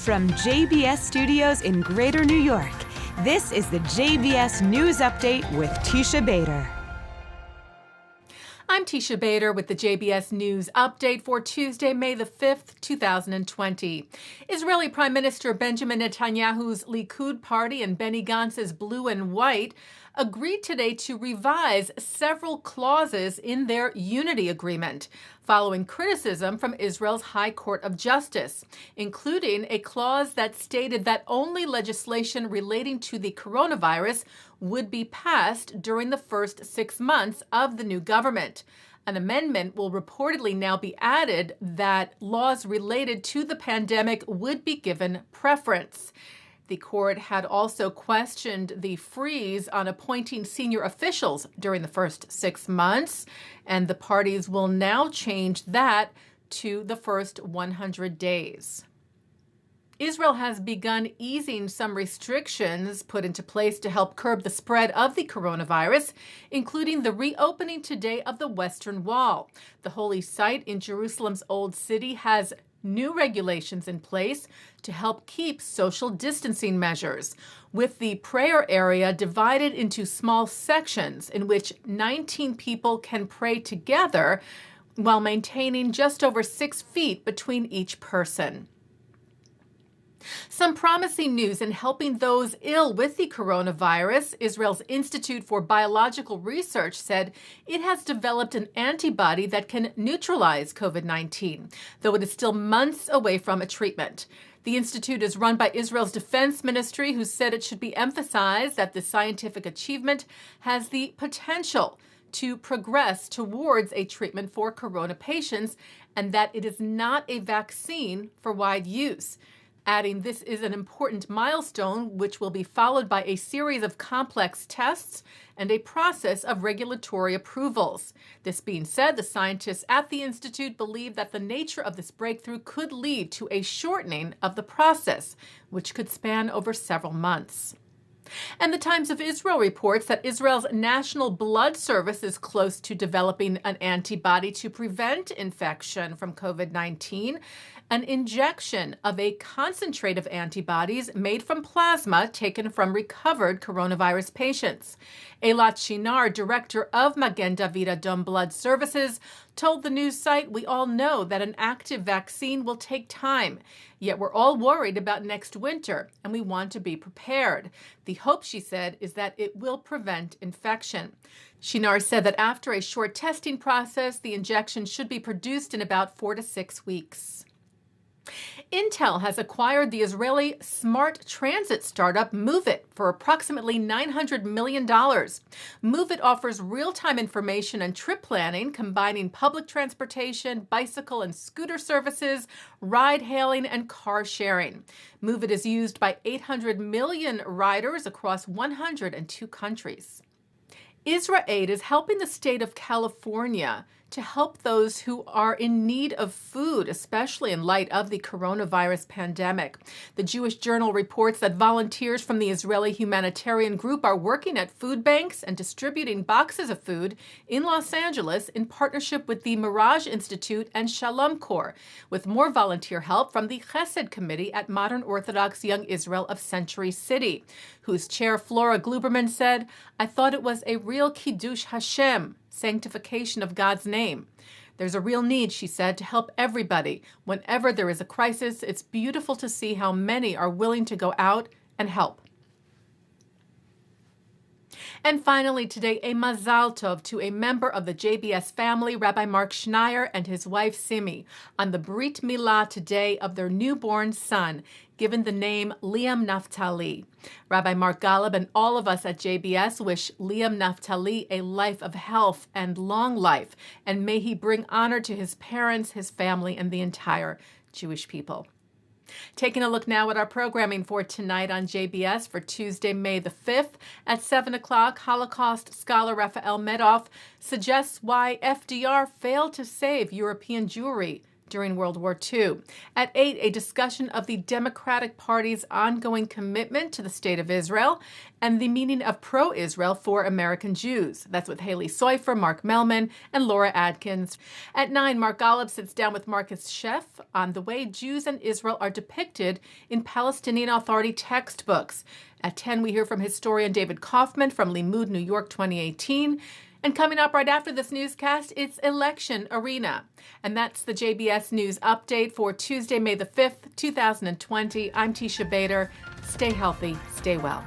From JBS Studios in Greater New York, this is the JBS News Update with Teisha Bader. I'm Teisha Bader with the JBS News Update for Tuesday, May the 5th, 2020. Israeli Prime Minister Benjamin Netanyahu's Likud party and Benny Gantz's Blue and White agreed today to revise several clauses in their unity agreement, following criticism from Israel's High Court of Justice, including a clause that stated that only legislation relating to the coronavirus would be passed during the first 6 months of the new government. An amendment will reportedly now be added that laws related to the pandemic would be given preference. The court had also questioned the freeze on appointing senior officials during the first 6 months, and the parties will now change that to the first 100 days. Israel has begun easing some restrictions put into place to help curb the spread of the coronavirus, including the reopening today of the Western Wall. The holy site in Jerusalem's Old City has new regulations in place to help keep social distancing measures, with the prayer area divided into small sections in which 19 people can pray together while maintaining just over 6 feet between each person. Some promising news in helping those ill with the coronavirus. Israel's Institute for Biological Research said it has developed an antibody that can neutralize COVID-19, though it is still months away from a treatment. The institute is run by Israel's Defense Ministry, who said it should be emphasized that the scientific achievement has the potential to progress towards a treatment for corona patients and that it is not a vaccine for wide use, adding this is an important milestone which will be followed by a series of complex tests and a process of regulatory approvals. This being said, the scientists at the Institute believe that the nature of this breakthrough could lead to a shortening of the process, which could span over several months. And the Times of Israel reports that Israel's National Blood Service is close to developing an antibody to prevent infection from COVID-19. An injection of a concentrate of antibodies made from plasma taken from recovered coronavirus patients. Eilat Schneier, director of Magen David Adom Blood Services, told the news site, "We all know that an active vaccine will take time, yet we're all worried about next winter, and we want to be prepared. The hope," she said, "is that it will prevent infection." Schneier said that after a short testing process, the injection should be produced in about 4 to 6 weeks. Intel has acquired the Israeli smart transit startup MoveIt for approximately $900 million. MoveIt offers real-time information and trip planning, combining public transportation, bicycle and scooter services, ride-hailing, and car sharing. MoveIt is used by 800 million riders across 102 countries. IsraAid is helping the state of California to help those who are in need of food, especially in light of the coronavirus pandemic. The Jewish Journal reports that volunteers from the Israeli humanitarian group are working at food banks and distributing boxes of food in Los Angeles in partnership with the Mirage Institute and Shalom Corps, with more volunteer help from the Chesed Committee at Modern Orthodox Young Israel of Century City, whose chair Flora Gluberman said, "I thought it was a real Kiddush Hashem, sanctification of God's name. There's a real need," she said, "to help everybody. Whenever there is a crisis, it's beautiful to see how many are willing to go out and help." And finally today, a Mazel Tov to a member of the JBS family, Rabbi Mark Schneier and his wife Simi, on the Brit Milah today of their newborn son, given the name Liam Naftali. Rabbi Mark Golub and all of us at JBS wish Liam Naftali a life of health and long life, and may he bring honor to his parents, his family, and the entire Jewish people. Taking a look now at our programming for tonight on JBS for Tuesday, May the 5th. At 7 o'clock, Holocaust scholar Raphael Medoff suggests why FDR failed to save European Jewry during World War II. At 8, a discussion of the Democratic Party's ongoing commitment to the State of Israel and the meaning of pro-Israel for American Jews. That's with Haley Seufer, Mark Mellman, and Laura Adkins. At 9, Mark Golub sits down with Marcus Sheff on the way Jews and Israel are depicted in Palestinian Authority textbooks. At 10, we hear from historian David Kaufman from Limud, New York, 2018. And coming up right after this newscast, it's Election Arena. And that's the JBS News Update for Tuesday, May the 5th, 2020. I'm Teisha Bader. Stay healthy, stay well.